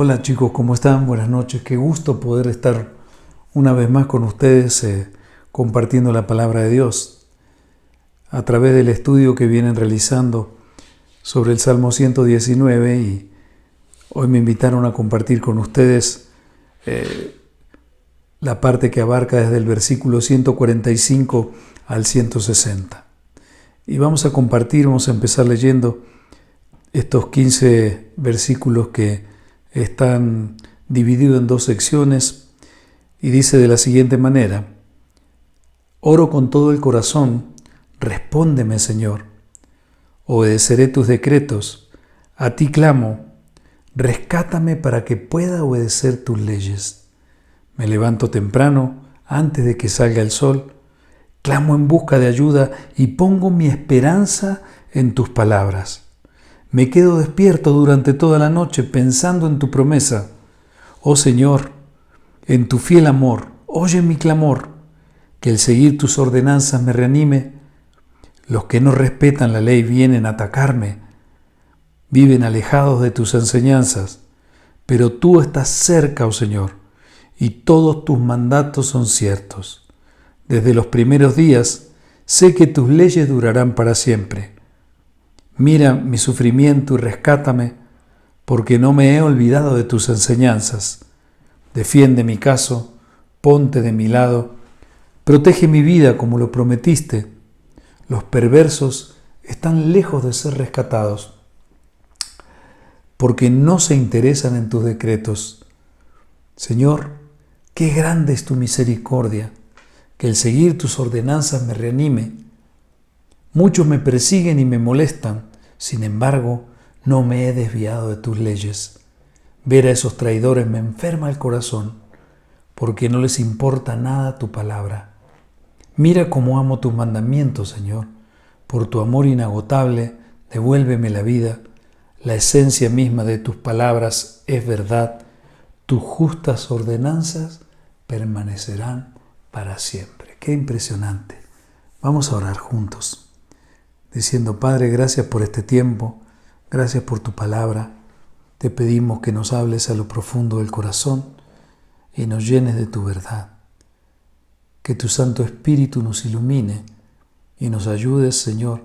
Hola chicos, ¿cómo están? Buenas noches. Qué gusto poder estar una vez más con ustedes compartiendo la palabra de Dios a través del estudio que vienen realizando sobre el Salmo 119 y hoy me invitaron a compartir con ustedes la parte que abarca desde el versículo 145 al 160. Y vamos a empezar leyendo estos 15 versículos que están divididos en dos secciones y dice de la siguiente manera: Oro con todo el corazón, respóndeme, Señor. Obedeceré tus decretos, a ti clamo, rescátame para que pueda obedecer tus leyes. Me levanto temprano, antes de que salga el sol, clamo en busca de ayuda y pongo mi esperanza en tus palabras. Me quedo despierto durante toda la noche pensando en tu promesa. Oh Señor, en tu fiel amor, oye mi clamor, que el seguir tus ordenanzas me reanime. Los que no respetan la ley vienen a atacarme, viven alejados de tus enseñanzas, pero tú estás cerca, oh Señor, y todos tus mandatos son ciertos. Desde los primeros días sé que tus leyes durarán para siempre. Mira mi sufrimiento y rescátame, porque no me he olvidado de tus enseñanzas. Defiende mi caso, ponte de mi lado, protege mi vida como lo prometiste. Los perversos están lejos de ser rescatados, porque no se interesan en tus decretos. Señor, qué grande es tu misericordia, que el seguir tus ordenanzas me reanime. Muchos me persiguen y me molestan, sin embargo, no me he desviado de tus leyes. Ver a esos traidores me enferma el corazón, porque no les importa nada tu palabra. Mira cómo amo tus mandamientos, Señor. Por tu amor inagotable, devuélveme la vida. La esencia misma de tus palabras es verdad. Tus justas ordenanzas permanecerán para siempre. Qué impresionante. Vamos a orar juntos, diciendo: Padre, gracias por este tiempo, gracias por tu palabra. Te pedimos que nos hables a lo profundo del corazón y nos llenes de tu verdad. Que tu Santo Espíritu nos ilumine y nos ayudes, Señor,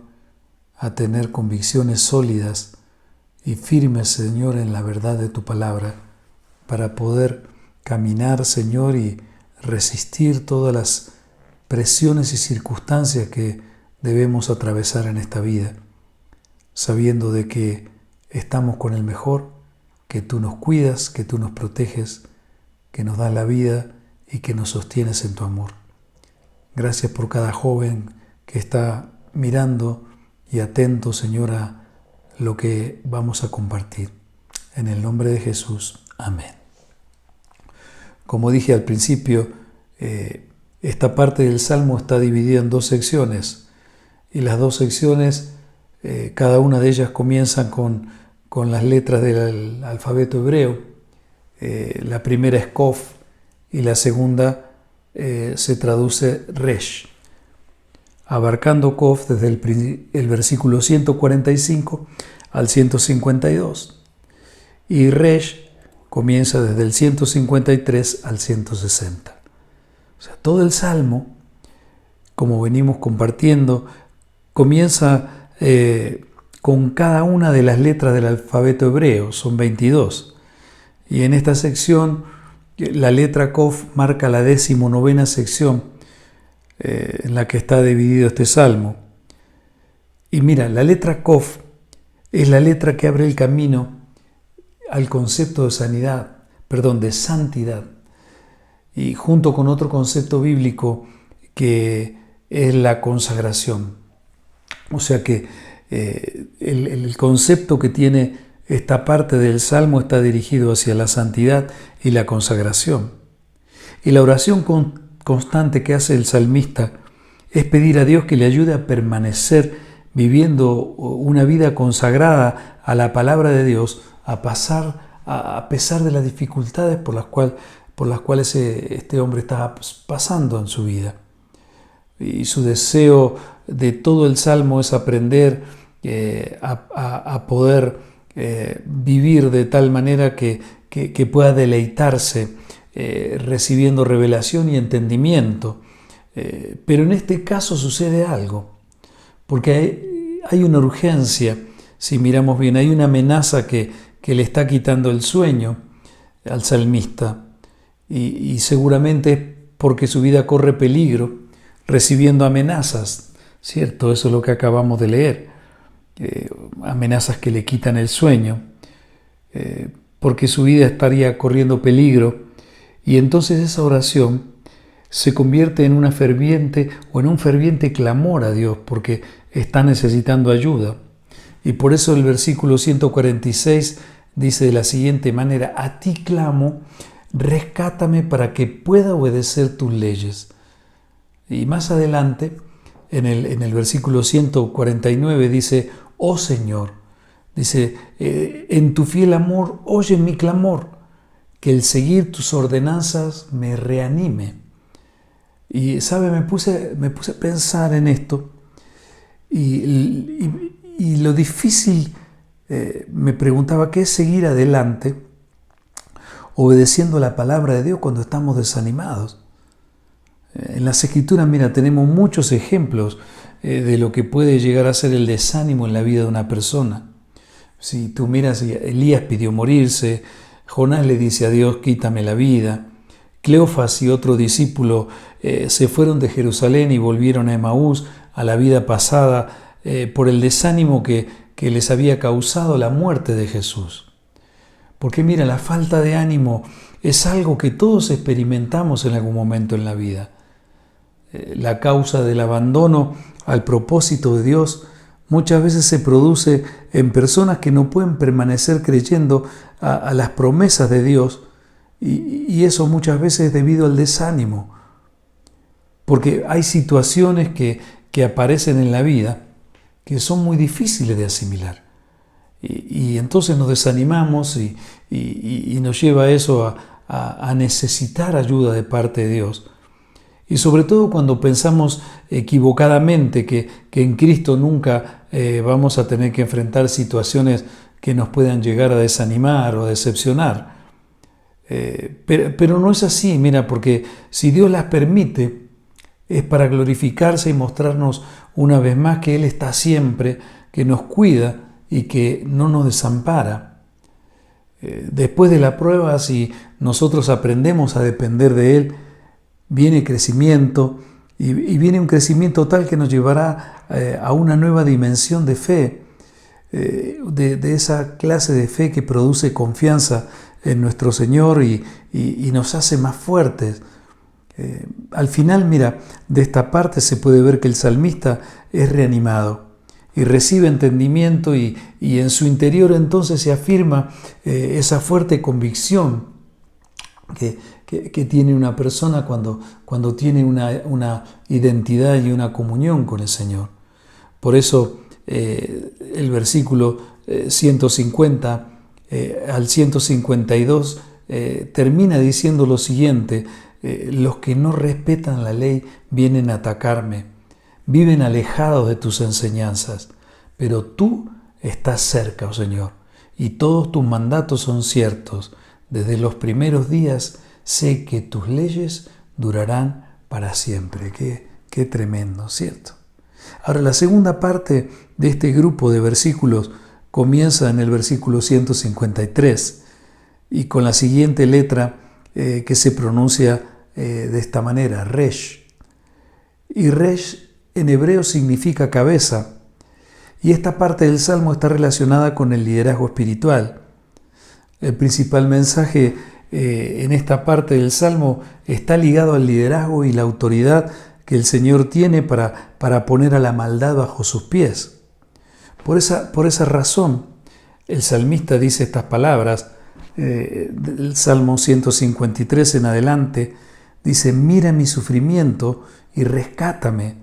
a tener convicciones sólidas y firmes, Señor, en la verdad de tu palabra, para poder caminar, Señor, y resistir todas las presiones y circunstancias que debemos atravesar en esta vida, sabiendo de que estamos con el mejor, que tú nos cuidas, que tú nos proteges, que nos das la vida y que nos sostienes en tu amor. Gracias por cada joven que está mirando y atento, Señor, a lo que vamos a compartir. En el nombre de Jesús. Amén. Como dije al principio, esta parte del Salmo está dividida en dos secciones. Y las dos secciones, cada una de ellas comienzan con las letras del alfabeto hebreo. La primera es Kof y la segunda se traduce Resh. Abarcando Kof desde el versículo 145 al 152. Y Resh comienza desde el 153 al 160. O sea, todo el Salmo, como venimos compartiendo, comienza con cada una de las letras del alfabeto hebreo, son 22. Y en esta sección, la letra Kof marca la 19ª sección en la que está dividido este salmo. Y mira, la letra Kof es la letra que abre el camino al concepto de santidad. Y junto con otro concepto bíblico que es la consagración. O sea que el concepto que tiene esta parte del Salmo está dirigido hacia la santidad y la consagración. Y la oración constante que hace el salmista es pedir a Dios que le ayude a permanecer viviendo una vida consagrada a la palabra de Dios, a pesar de las dificultades por las cuales este hombre está pasando en su vida. Y su deseo de todo el Salmo es aprender a poder vivir de tal manera que que pueda deleitarse recibiendo revelación y entendimiento. Pero en este caso sucede algo, porque hay una urgencia. Si miramos bien, hay una amenaza que le está quitando el sueño al salmista, y seguramente es porque su vida corre peligro, recibiendo amenazas, ¿cierto? Eso es lo que acabamos de leer, amenazas que le quitan el sueño, porque su vida estaría corriendo peligro, y entonces esa oración se convierte en un ferviente clamor a Dios, porque está necesitando ayuda. Y por eso el versículo 146 dice de la siguiente manera: a ti clamo, rescátame para que pueda obedecer tus leyes. Y más adelante, en el versículo 149 dice: oh Señor, dice, en tu fiel amor oye mi clamor, que el seguir tus ordenanzas me reanime. Y, ¿sabe? Me puse a pensar en esto, y lo difícil, me preguntaba, ¿qué es seguir adelante obedeciendo la palabra de Dios cuando estamos desanimados? En las Escrituras, mira, tenemos muchos ejemplos de lo que puede llegar a ser el desánimo en la vida de una persona. Si tú miras, Elías pidió morirse, Jonás le dice a Dios: quítame la vida. Cleofas y otro discípulo se fueron de Jerusalén y volvieron a Emaús, a la vida pasada, por el desánimo que les había causado la muerte de Jesús. Porque mira, la falta de ánimo es algo que todos experimentamos en algún momento en la vida. La causa del abandono al propósito de Dios muchas veces se produce en personas que no pueden permanecer creyendo a las promesas de Dios, y eso muchas veces es debido al desánimo. Porque hay situaciones que aparecen en la vida que son muy difíciles de asimilar. Y entonces nos desanimamos y nos lleva eso a necesitar ayuda de parte de Dios. Y sobre todo cuando pensamos equivocadamente que en Cristo nunca vamos a tener que enfrentar situaciones que nos puedan llegar a desanimar o decepcionar. Pero no es así, mira, porque si Dios las permite, es para glorificarse y mostrarnos una vez más que Él está siempre, que nos cuida y que no nos desampara. Después de la prueba, si nosotros aprendemos a depender de Él, viene crecimiento, y viene un crecimiento tal que nos llevará a una nueva dimensión de fe, de esa clase de fe que produce confianza en nuestro Señor y nos hace más fuertes. Al final, mira, de esta parte se puede ver que el salmista es reanimado y recibe entendimiento, y en su interior entonces se afirma esa fuerte convicción que tiene una persona cuando tiene una identidad y una comunión con el Señor. Por eso el versículo 150 al 152 termina diciendo lo siguiente: los que no respetan la ley vienen a atacarme, viven alejados de tus enseñanzas, pero tú estás cerca, oh Señor, y todos tus mandatos son ciertos. Desde los primeros días sé que tus leyes durarán para siempre. Qué tremendo, ¿cierto? Ahora, la segunda parte de este grupo de versículos comienza en el versículo 153 y con la siguiente letra que se pronuncia de esta manera: Resh. Y Resh en hebreo significa cabeza, y esta parte del Salmo está relacionada con el liderazgo espiritual. El principal mensaje en esta parte del Salmo está ligado al liderazgo y la autoridad que el Señor tiene para poner a la maldad bajo sus pies. Por esa razón, el salmista dice estas palabras, del Salmo 153 en adelante, dice: mira mi sufrimiento y rescátame,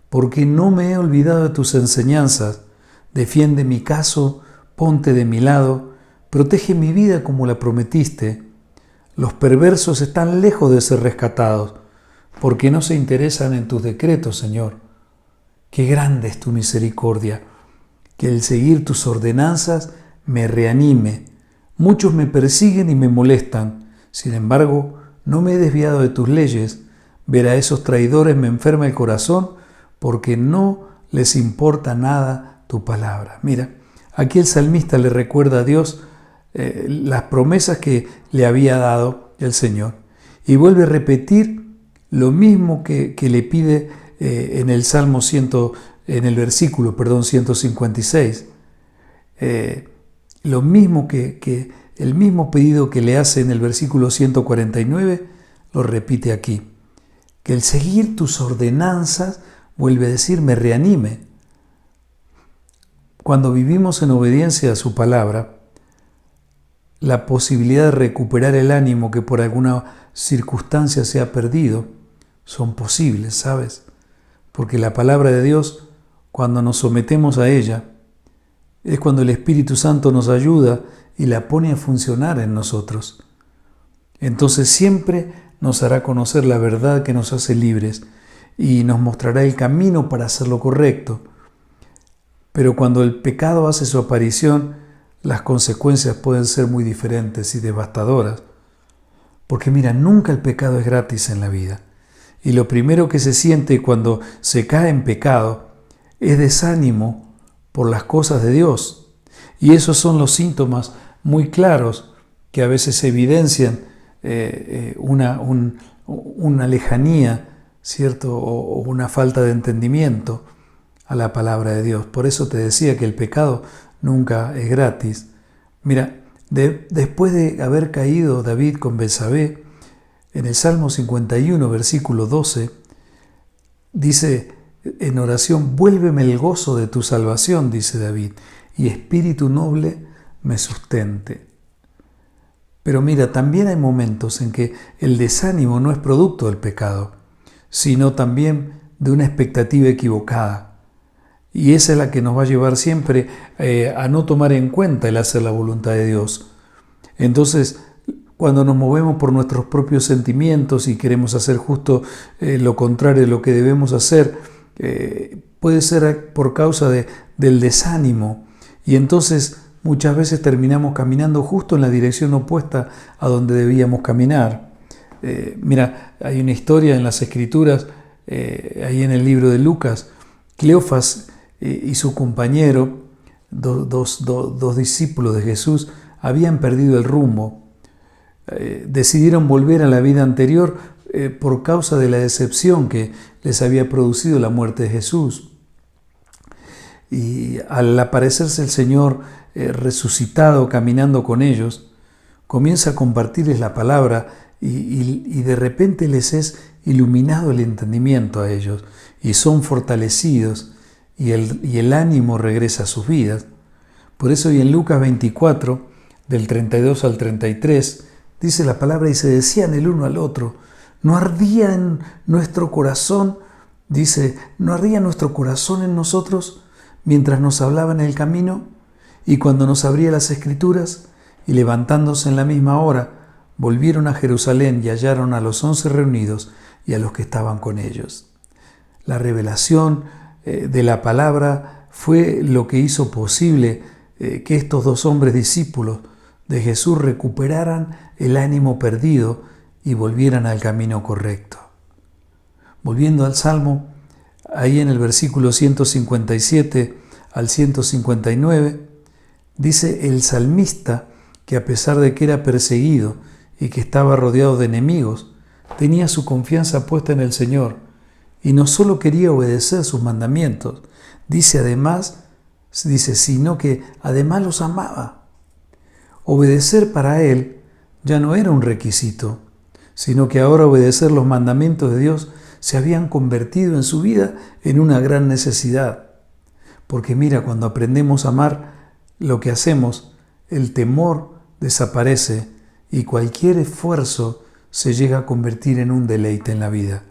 porque no me he olvidado de tus enseñanzas. Defiende mi caso, ponte de mi lado, protege mi vida como la prometiste. Los perversos están lejos de ser rescatados, porque no se interesan en tus decretos, Señor. Qué grande es tu misericordia, que el seguir tus ordenanzas me reanime. Muchos me persiguen y me molestan. Sin embargo, no me he desviado de tus leyes. Ver a esos traidores me enferma el corazón porque no les importa nada tu palabra. Mira, aquí el salmista le recuerda a Dios las promesas que le había dado el Señor. Y vuelve a repetir lo mismo que le pide en el Salmo en el versículo 156. Lo mismo el mismo pedido que le hace en el versículo 149, lo repite aquí. Que el seguir tus ordenanzas, vuelve a decir, me reanime. Cuando vivimos en obediencia a su palabra, la posibilidad de recuperar el ánimo que por alguna circunstancia se ha perdido son posibles, ¿sabes? Porque la palabra de Dios, cuando nos sometemos a ella, es cuando el Espíritu Santo nos ayuda y la pone a funcionar en nosotros. Entonces siempre nos hará conocer la verdad que nos hace libres y nos mostrará el camino para hacer lo correcto. Pero cuando el pecado hace su aparición, las consecuencias pueden ser muy diferentes y devastadoras. Porque mira, nunca el pecado es gratis en la vida. Y lo primero que se siente cuando se cae en pecado es desánimo por las cosas de Dios. Y esos son los síntomas muy claros que a veces evidencian una lejanía, ¿cierto? O una falta de entendimiento a la palabra de Dios. Por eso te decía que el pecado nunca es gratis. Mira, después de haber caído David con Betsabé, en el Salmo 51, versículo 12, dice en oración, vuélveme el gozo de tu salvación, dice David, y espíritu noble me sustente. Pero mira, también hay momentos en que el desánimo no es producto del pecado, sino también de una expectativa equivocada. Y esa es la que nos va a llevar siempre a no tomar en cuenta el hacer la voluntad de Dios. Entonces, cuando nos movemos por nuestros propios sentimientos y queremos hacer justo lo contrario de lo que debemos hacer, puede ser por causa del desánimo. Y entonces muchas veces terminamos caminando justo en la dirección opuesta a donde debíamos caminar. Mira, hay una historia en las Escrituras, ahí en el libro de Lucas, Cleofas y su compañero, dos discípulos de Jesús, habían perdido el rumbo. Decidieron volver a la vida anterior por causa de la decepción que les había producido la muerte de Jesús. Y al aparecerse el Señor resucitado caminando con ellos, comienza a compartirles la palabra y de repente les es iluminado el entendimiento a ellos y son fortalecidos y el ánimo regresa a sus vidas. Por eso hoy en Lucas 24, del 32 al 33, dice la palabra, y se decían el uno al otro, ¿no ardía en nuestro corazón? Dice, ¿no ardía nuestro corazón en nosotros mientras nos hablaba en el camino y cuando nos abría las Escrituras? Y levantándose en la misma hora, volvieron a Jerusalén y hallaron a los 11 reunidos y a los que estaban con ellos. La revelación de la palabra fue lo que hizo posible que estos dos hombres discípulos de Jesús recuperaran el ánimo perdido y volvieran al camino correcto. Volviendo al Salmo, ahí en el versículo 157 al 159, dice el salmista que a pesar de que era perseguido y que estaba rodeado de enemigos, tenía su confianza puesta en el Señor y no solo quería obedecer sus mandamientos, sino que además los amaba. Obedecer para él ya no era un requisito, sino que ahora obedecer los mandamientos de Dios se habían convertido en su vida en una gran necesidad. Porque mira, cuando aprendemos a amar lo que hacemos, el temor desaparece y cualquier esfuerzo se llega a convertir en un deleite en la vida.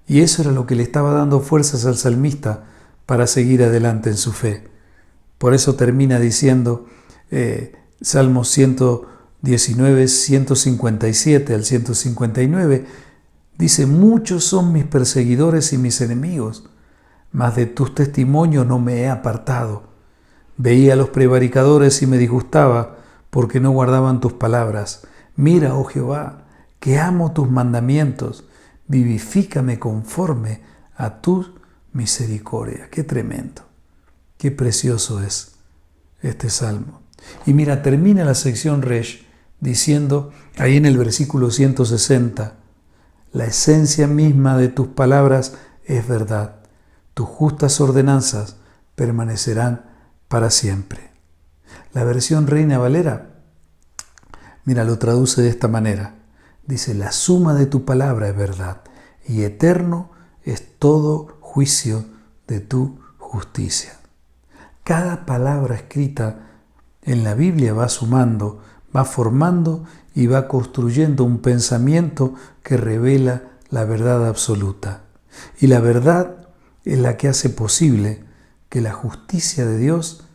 Y eso era lo que le estaba dando fuerzas al salmista para seguir adelante en su fe. Por eso termina diciendo Salmos 119, 157 al 159, dice, muchos son mis perseguidores y mis enemigos, mas de tus testimonios no me he apartado. Veía a los prevaricadores y me disgustaba, porque no guardaban tus palabras. Mira, oh Jehová, que amo tus mandamientos. Vivifícame conforme a tu misericordia. Qué tremendo, qué precioso es este salmo. Y mira, termina la sección Resh diciendo, ahí en el versículo 160, la esencia misma de tus palabras es verdad. Tus justas ordenanzas permanecerán para siempre. La versión Reina Valera, mira, lo traduce de esta manera. Dice, la suma de tu palabra es verdad y eterno es todo juicio de tu justicia. Cada palabra escrita en la Biblia va sumando, va formando y va construyendo un pensamiento que revela la verdad absoluta. Y la verdad es la que hace posible que la justicia de Dios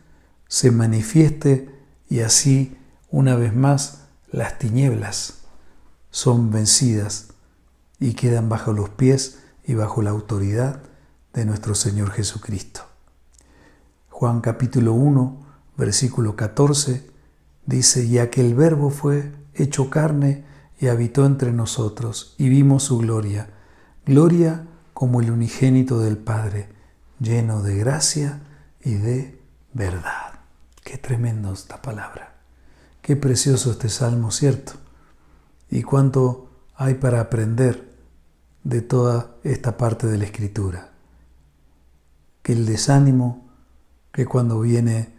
se manifieste y así, una vez más, las tinieblas son vencidas y quedan bajo los pies y bajo la autoridad de nuestro Señor Jesucristo. Juan capítulo 1, versículo 14, dice, y aquel Verbo fue hecho carne y habitó entre nosotros, y vimos su gloria, gloria como el unigénito del Padre, lleno de gracia y de verdad. Qué tremendo esta palabra, qué precioso este salmo, ¿cierto? Y cuánto hay para aprender de toda esta parte de la Escritura. Que el desánimo, que cuando viene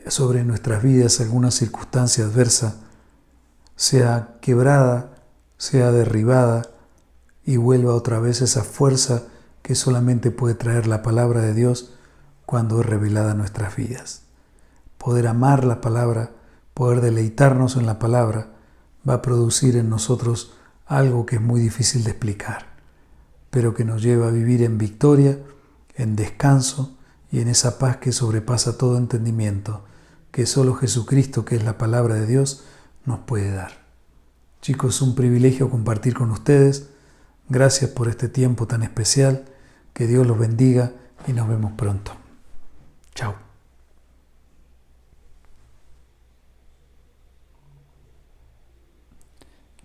sobre nuestras vidas alguna circunstancia adversa, sea quebrada, sea derribada y vuelva otra vez esa fuerza que solamente puede traer la palabra de Dios cuando es revelada en nuestras vidas. Poder amar la palabra, poder deleitarnos en la palabra, va a producir en nosotros algo que es muy difícil de explicar, pero que nos lleva a vivir en victoria, en descanso y en esa paz que sobrepasa todo entendimiento, que solo Jesucristo, que es la palabra de Dios, nos puede dar. Chicos, es un privilegio compartir con ustedes. Gracias por este tiempo tan especial. Que Dios los bendiga y nos vemos pronto. Chao.